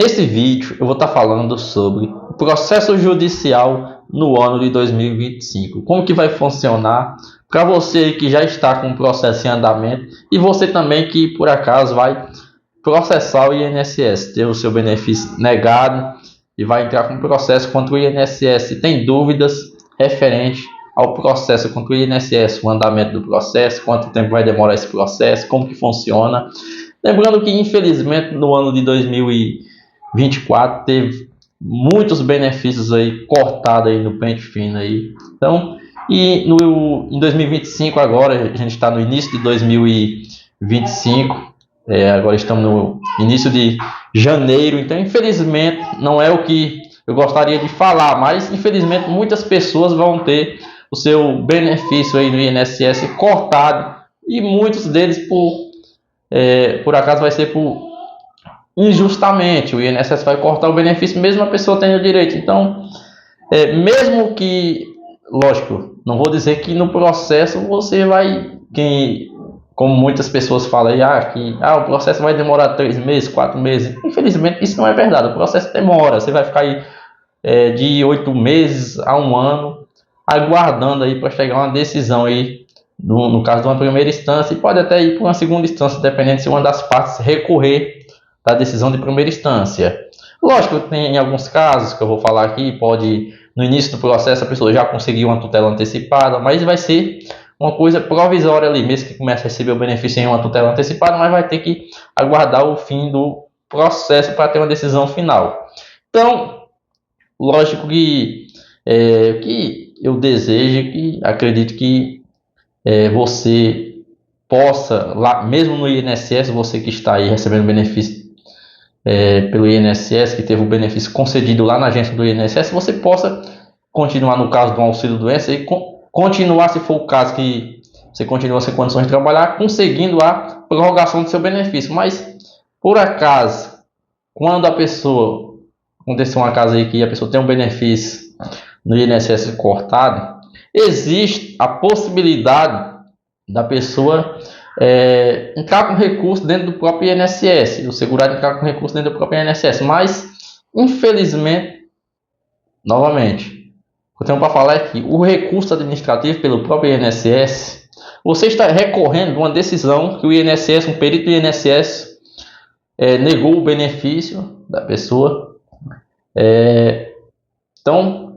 Nesse vídeo eu vou estar falando sobre o processo judicial no ano de 2025. Como que vai funcionar para você que já está com o processo em andamento e você também que por acaso vai processar o INSS, ter o seu benefício negado e vai entrar com processo contra o INSS. Tem dúvidas referente ao processo contra o INSS, o andamento do processo, quanto tempo vai demorar esse processo, como que funciona. Lembrando que infelizmente no ano de 2024 teve muitos benefícios aí cortados aí no pente fino aí. Então, em 2025 agora, a gente está no início de 2025, agora estamos no início de janeiro, então infelizmente não é o que eu gostaria de falar, mas infelizmente muitas pessoas vão ter o seu benefício aí no INSS cortado e muitos deles por acaso vai ser por injustamente. O INSS vai cortar o benefício mesmo a pessoa tendo o direito. Então, mesmo que, lógico, não vou dizer que no processo você vai, como muitas pessoas falam aí, o processo vai demorar 3 meses, 4 meses. Infelizmente, isso não é verdade. O processo demora. Você vai ficar aí de 8 meses a 1 ano aguardando aí para chegar uma decisão aí no caso de uma primeira instância, e pode até ir para uma segunda instância, dependendo se uma das partes recorrer da decisão de primeira instância. Lógico, tem em alguns casos que eu vou falar aqui, pode no início do processo a pessoa já conseguir uma tutela antecipada, mas vai ser uma coisa provisória ali, mesmo que comece a receber o benefício em uma tutela antecipada, mas vai ter que aguardar o fim do processo para ter uma decisão final. Então, lógico que eu desejo, que acredito que você possa, lá, mesmo no INSS, você que está aí recebendo benefício pelo INSS, que teve o benefício concedido lá na agência do INSS, você possa continuar no caso do auxílio-doença e continuar, se for o caso que você continua sem condições de trabalhar, conseguindo a prorrogação do seu benefício. Mas, por acaso, quando a pessoa, aconteceu uma casa aí que a pessoa tem um benefício no INSS cortado, existe a possibilidade da pessoa entrar com recurso dentro do próprio INSS, o segurado entrar com recurso dentro do próprio INSS, mas infelizmente, novamente, o que eu tenho para falar é que o recurso administrativo pelo próprio INSS, você está recorrendo a uma decisão que o INSS, um perito do INSS, negou o benefício da pessoa. Então,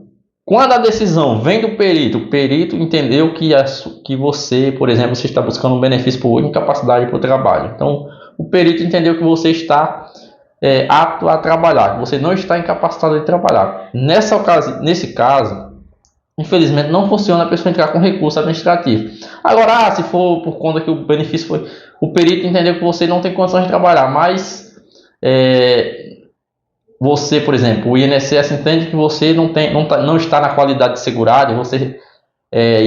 quando a decisão vem do perito, o perito entendeu que você, por exemplo, você está buscando um benefício por incapacidade para o trabalho. Então, o perito entendeu que você está apto a trabalhar, que você não está incapacitado de trabalhar. Nesse caso, infelizmente, não funciona a pessoa entrar com recurso administrativo. Agora, se for por conta que o benefício foi... O perito entendeu que você não tem condições de trabalhar, mas... você, por exemplo, o INSS entende que você não está na qualidade de segurado, e você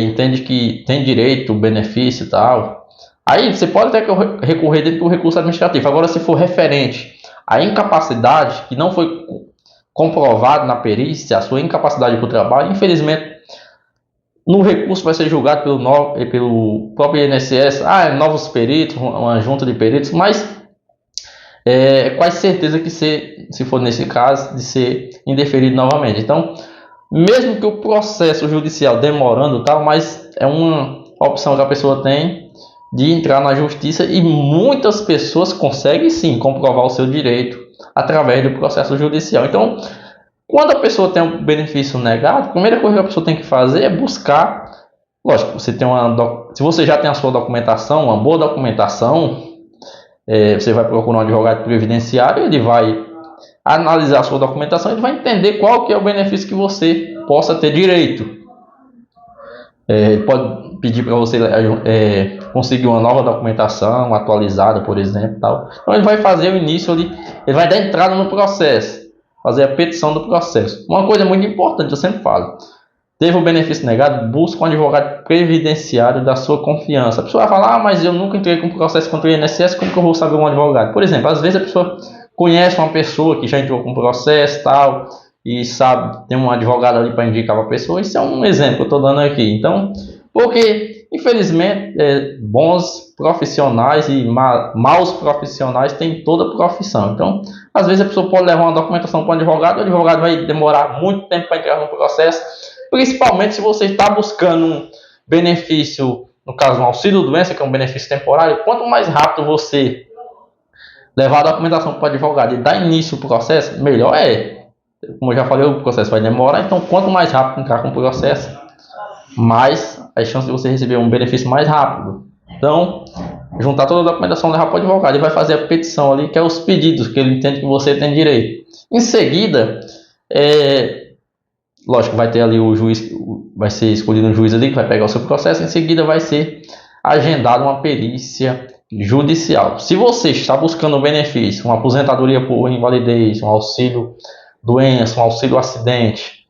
entende que tem direito, benefício e tal. Aí você pode até recorrer dentro do recurso administrativo. Agora, se for referente à incapacidade, que não foi comprovado na perícia, a sua incapacidade para o trabalho, infelizmente, no recurso vai ser julgado pelo próprio INSS, novos peritos, uma junta de peritos, mas quase certeza que se for nesse caso, de ser indeferido novamente. Então, mesmo que o processo judicial demorando tal, mas é uma opção que a pessoa tem de entrar na justiça, e muitas pessoas conseguem sim comprovar o seu direito através do processo judicial. Então, quando a pessoa tem um benefício negado, a primeira coisa que a pessoa tem que fazer é buscar, lógico, se você já tem a sua documentação, uma boa documentação, você vai procurar um advogado previdenciário, ele vai analisar a sua documentação, ele vai entender qual que é o benefício que você possa ter direito. Ele pode pedir para você conseguir uma nova documentação atualizada, por exemplo, tal. Então ele vai fazer o início ali, ele vai dar entrada no processo, fazer a petição do processo. Uma coisa muito importante, eu sempre falo: teve o benefício negado, busca um advogado previdenciário da sua confiança. A pessoa vai falar, mas eu nunca entrei com processo contra o INSS, como que eu vou saber um advogado? Por exemplo, às vezes a pessoa conhece uma pessoa que já entrou com processo tal, e sabe, tem um advogado ali para indicar para a pessoa. Isso é um exemplo que eu estou dando aqui. Então, Porque, infelizmente, bons profissionais e maus profissionais têm toda a profissão. Então, às vezes a pessoa pode levar uma documentação para o advogado vai demorar muito tempo para entrar no processo, principalmente se você está buscando um benefício, no caso, um auxílio-doença, que é um benefício temporário. Quanto mais rápido você levar a documentação para o advogado e dar início ao processo, melhor é. Como eu já falei, o processo vai demorar, então quanto mais rápido entrar com o processo, mais as chances de você receber um benefício mais rápido. Então, juntar toda a documentação, levar para o advogado e vai fazer a petição ali, que é os pedidos que ele entende que você tem direito. Em seguida, lógico, vai ter ali o juiz, vai ser escolhido um juiz ali que vai pegar o seu processo. Em seguida, vai ser agendada uma perícia judicial. Se você está buscando um benefício, uma aposentadoria por invalidez, um auxílio doença, um auxílio acidente,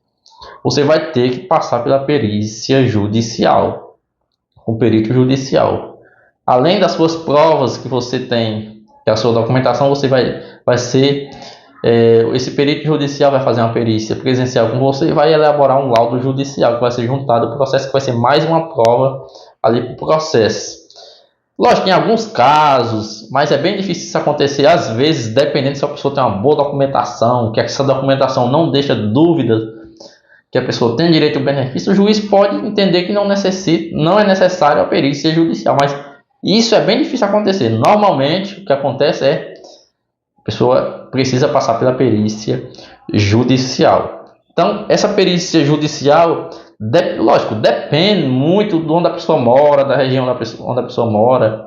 você vai ter que passar pela perícia judicial, o perito judicial. Além das suas provas que você tem, que é a sua documentação, você vai ser, esse perito judicial vai fazer uma perícia presencial com você e vai elaborar um laudo judicial que vai ser juntado ao processo, que vai ser mais uma prova ali para o processo. Lógico, em alguns casos, mas é bem difícil isso acontecer, às vezes, dependendo se a pessoa tem uma boa documentação, que essa documentação não deixa dúvidas que a pessoa tem direito ao benefício, o juiz pode entender que não é necessário a perícia judicial, mas isso é bem difícil acontecer. Normalmente, o que acontece é a pessoa precisa passar pela perícia judicial. Então, essa perícia judicial, lógico, depende muito de onde a pessoa mora, da região onde a pessoa mora.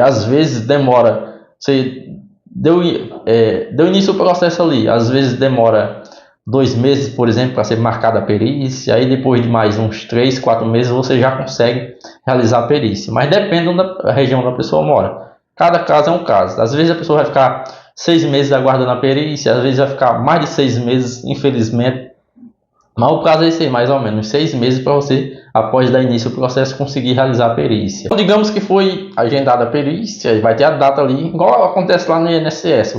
Às vezes demora, você deu início ao processo ali, às vezes demora 2 meses, por exemplo, para ser marcada a perícia, aí depois de mais uns 3, 4 meses você já consegue realizar a perícia, mas depende da região onde a pessoa mora. Cada caso é um caso. Às vezes a pessoa vai ficar 6 meses aguardando a perícia, às vezes vai ficar mais de 6 meses, infelizmente. Mas o prazo é esse aí, mais ou menos 6 meses para você, após dar início ao processo, conseguir realizar a perícia. Então, digamos que foi agendada a perícia, vai ter a data ali, igual acontece lá no INSS.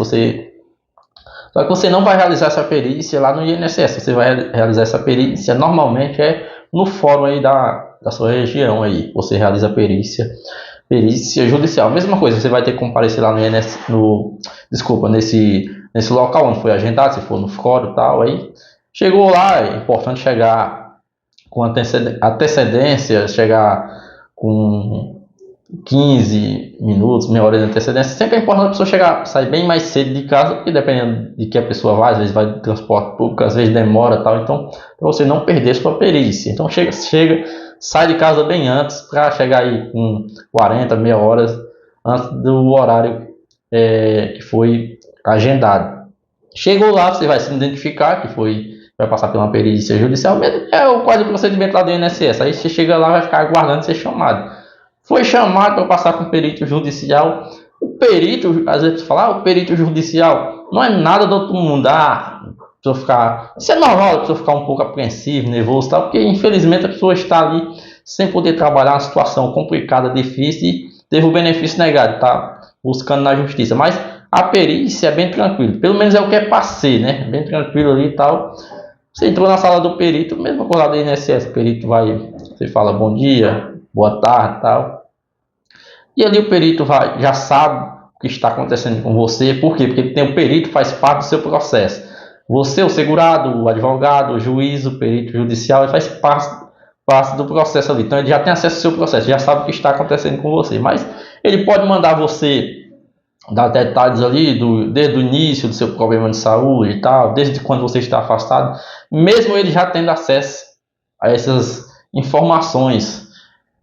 Só que você não vai realizar essa perícia lá no INSS, você vai realizar essa perícia, normalmente no fórum aí da sua região aí, você realiza a perícia judicial. Mesma coisa, você vai ter que comparecer lá nesse local onde foi agendado, se for no fórum e tal, aí chegou lá, é importante chegar com antecedência, chegar com 15 minutos, meia hora de antecedência. Sempre é importante a pessoa sair bem mais cedo de casa, porque dependendo de que a pessoa vai, às vezes vai de transporte público, às vezes demora tal, então para você não perder sua perícia. Então sai de casa bem antes, para chegar aí com 40, meia hora antes do horário que foi agendado. Chegou lá, você vai se identificar vai passar por uma perícia judicial, quase o procedimento lá do INSS. Aí você chega lá, vai ficar aguardando ser chamado. Foi chamado para passar com o perito judicial. O perito, às vezes fala, o perito judicial não é nada do outro mundo. Isso é normal, a pessoa ficar um pouco apreensivo, nervoso, tal, porque infelizmente a pessoa está ali sem poder trabalhar, uma situação complicada, difícil, e teve o benefício negado, está buscando na justiça. Mas a perícia é bem tranquilo, pelo menos é o que é passeio, né? Bem tranquilo ali e tal. Você entrou na sala do perito, mesmo coisa do INSS, o perito você fala bom dia, boa tarde e tal. E ali o perito já sabe o que está acontecendo com você. Por quê? Porque o perito faz parte do seu processo. Você, o segurado, o advogado, o juiz, o perito judicial, ele faz parte do processo ali. Então ele já tem acesso ao seu processo, já sabe o que está acontecendo com você. Mas ele pode mandar você dar detalhes ali desde o início do seu problema de saúde e tal, desde quando você está afastado, mesmo ele já tendo acesso a essas informações.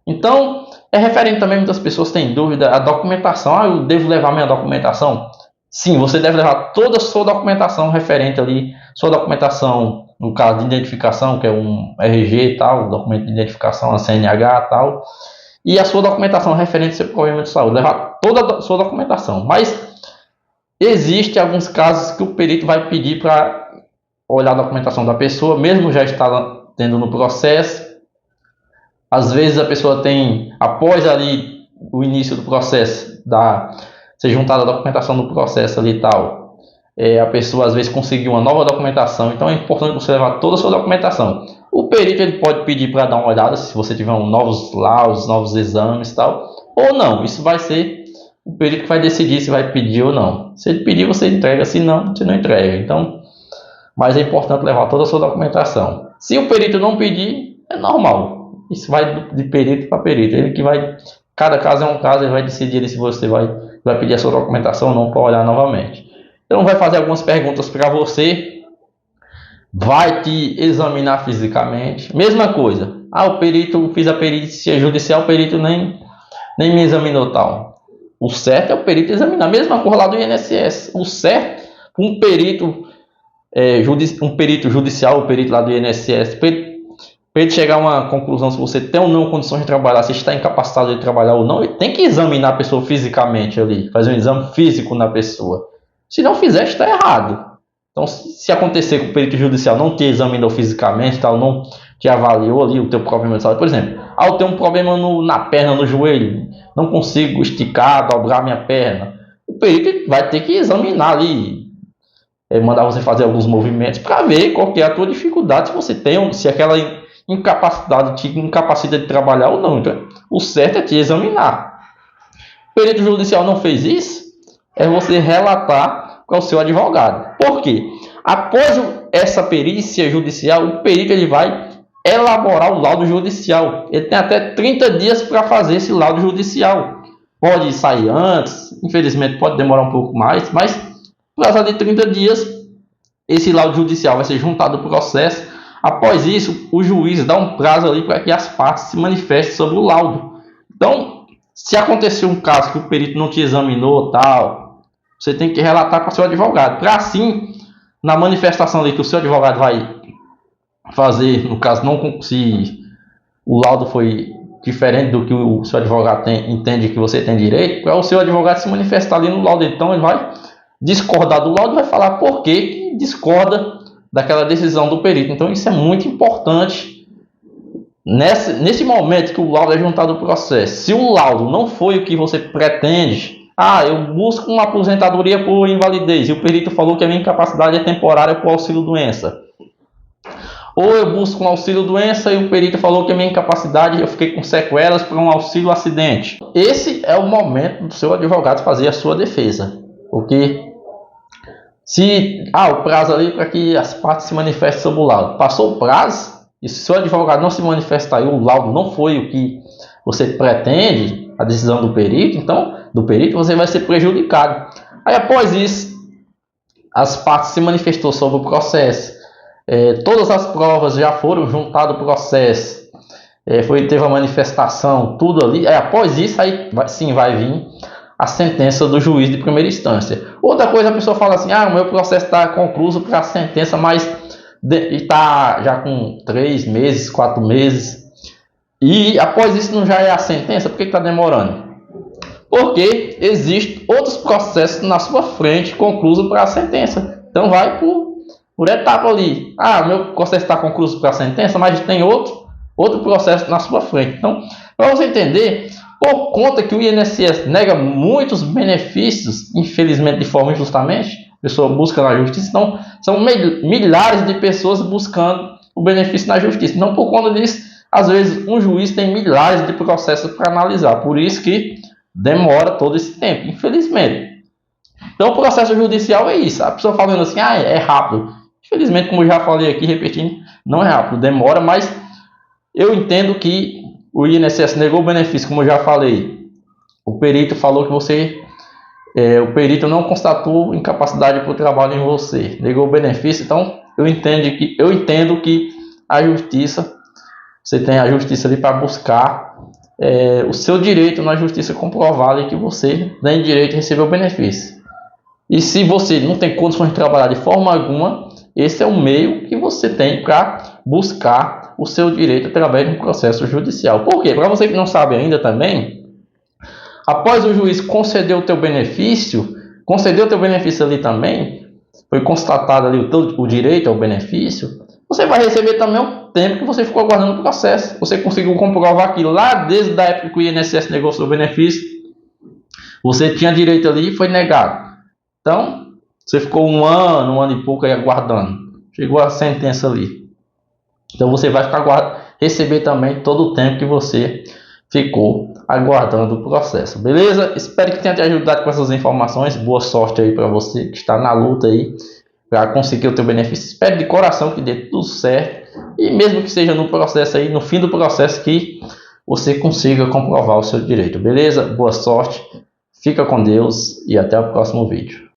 Então, é referente também, muitas pessoas têm dúvida, a documentação. Eu devo levar minha documentação? Sim, você deve levar toda a sua documentação referente ali, sua documentação, no caso de identificação, que é um RG e tal, documento de identificação, a CNH e tal, e a sua documentação referente ao seu problema de saúde, levar toda a sua documentação. Mas existem alguns casos que o perito vai pedir para olhar a documentação da pessoa, mesmo já está tendo no processo. Às vezes a pessoa tem, após ali o início do processo, ser juntada a documentação do processo ali e tal, a pessoa às vezes conseguiu uma nova documentação, então é importante você levar toda a sua documentação. O perito ele pode pedir para dar uma olhada se você tiver novos laudos, novos exames e tal, ou não. Isso vai ser o perito que vai decidir se vai pedir ou não. Se ele pedir, você entrega, se não, você não entrega. Então, mas é importante levar toda a sua documentação. Se o perito não pedir, é normal. Isso vai de perito para perito. Ele que vai, cada caso é um caso, ele vai decidir se você vai pedir a sua documentação ou não para olhar novamente. Então vai fazer algumas perguntas para você, vai te examinar fisicamente. Mesma coisa. O perito, fiz a perícia judicial, o perito nem me examinou tal. O certo é o perito examinar. Mesma coisa lá do INSS. O certo, um perito judicial, o perito lá do INSS, para ele chegar a uma conclusão se você tem ou não condições de trabalhar, se está incapacitado de trabalhar ou não, ele tem que examinar a pessoa fisicamente ali, fazer um exame físico na pessoa. Se não fizer, está errado. Então, se acontecer que o perito judicial não te examinou fisicamente, tal, não te avaliou ali o teu problema de saúde, por exemplo, eu tenho um problema na perna, no joelho, não consigo esticar, dobrar minha perna, o perito vai ter que examinar ali, mandar você fazer alguns movimentos para ver qual que é a tua dificuldade, se você tem, se aquela incapacidade te incapacita de trabalhar ou não. Então, o certo é te examinar. O perito judicial não fez isso, é você relatar para o seu advogado. Por quê? Após essa perícia judicial, o perito ele vai elaborar o laudo judicial. Ele tem até 30 dias para fazer esse laudo judicial. Pode sair antes, infelizmente pode demorar um pouco mais, mas por causa de 30 dias, esse laudo judicial vai ser juntado ao processo. Após isso, o juiz dá um prazo ali para que as partes se manifestem sobre o laudo. Então, se acontecer um caso que o perito não te examinou, tal, você tem que relatar para o seu advogado. Para assim, na manifestação ali que o seu advogado vai fazer, no caso, não se o laudo foi diferente do que o seu advogado entende que você tem direito, para o seu advogado se manifestar ali no laudo. Então, ele vai discordar do laudo, vai falar por que discorda daquela decisão do perito. Então isso é muito importante nesse momento que o laudo é juntado ao processo. Se o laudo não foi o que você pretende, eu busco uma aposentadoria por invalidez e o perito falou que a minha incapacidade é temporária por auxílio doença, ou eu busco um auxílio doença e o perito falou que a minha incapacidade, eu fiquei com sequelas para um auxílio acidente. Esse é o momento do seu advogado fazer a sua defesa, porque se o prazo ali para que as partes se manifestem sobre o laudo, passou o prazo, e se o seu advogado não se manifestar e o laudo não foi o que você pretende, a decisão do perito, então, você vai ser prejudicado. Aí após isso, as partes se manifestou sobre o processo, todas as provas já foram juntadas ao processo, teve a manifestação, tudo ali, após isso, aí vai vir a sentença do juiz de primeira instância. Outra coisa, a pessoa fala assim, o meu processo está concluído para a sentença, mas está já com 3 meses, 4 meses, e após isso não já é a sentença, por que está demorando? Porque existem outros processos na sua frente concluídos para a sentença. Então vai por etapa ali. Meu processo está concluído para a sentença, mas tem outro processo na sua frente. Então, para você entender, por conta que o INSS nega muitos benefícios, infelizmente de forma injustamente, a pessoa busca na justiça, então são milhares de pessoas buscando o benefício na justiça. Então, por conta disso, às vezes um juiz tem milhares de processos para analisar, por isso que demora todo esse tempo, infelizmente. Então, o processo judicial é isso. A pessoa falando assim, é rápido. Infelizmente, como eu já falei aqui, repetindo, não é rápido, demora, mas eu entendo que o INSS negou o benefício, como eu já falei. O perito falou que o perito não constatou incapacidade para o trabalho em você, negou o benefício. Então, eu entendo que a justiça, você tem a justiça ali para buscar o seu direito na justiça, comprovar ali que você tem direito a receber o benefício. E se você não tem condições de trabalhar de forma alguma, esse é o meio que você tem para buscar o seu direito através de um processo judicial. Por quê? Para você que não sabe ainda também, após o juiz conceder o teu benefício ali também, foi constatado ali o direito ao benefício, você vai receber também o tempo que você ficou aguardando o processo. Você conseguiu comprovar que lá desde a época que o INSS negou seu benefício, você tinha direito ali e foi negado. Então, você ficou um ano e pouco aí aguardando. Chegou a sentença ali. Então você vai ficar receber também todo o tempo que você ficou aguardando o processo, beleza? Espero que tenha te ajudado com essas informações. Boa sorte aí para você que está na luta aí para conseguir o teu benefício. Espero de coração que dê tudo certo e mesmo que seja no processo aí, no fim do processo, que você consiga comprovar o seu direito, beleza? Boa sorte, fica com Deus e até o próximo vídeo.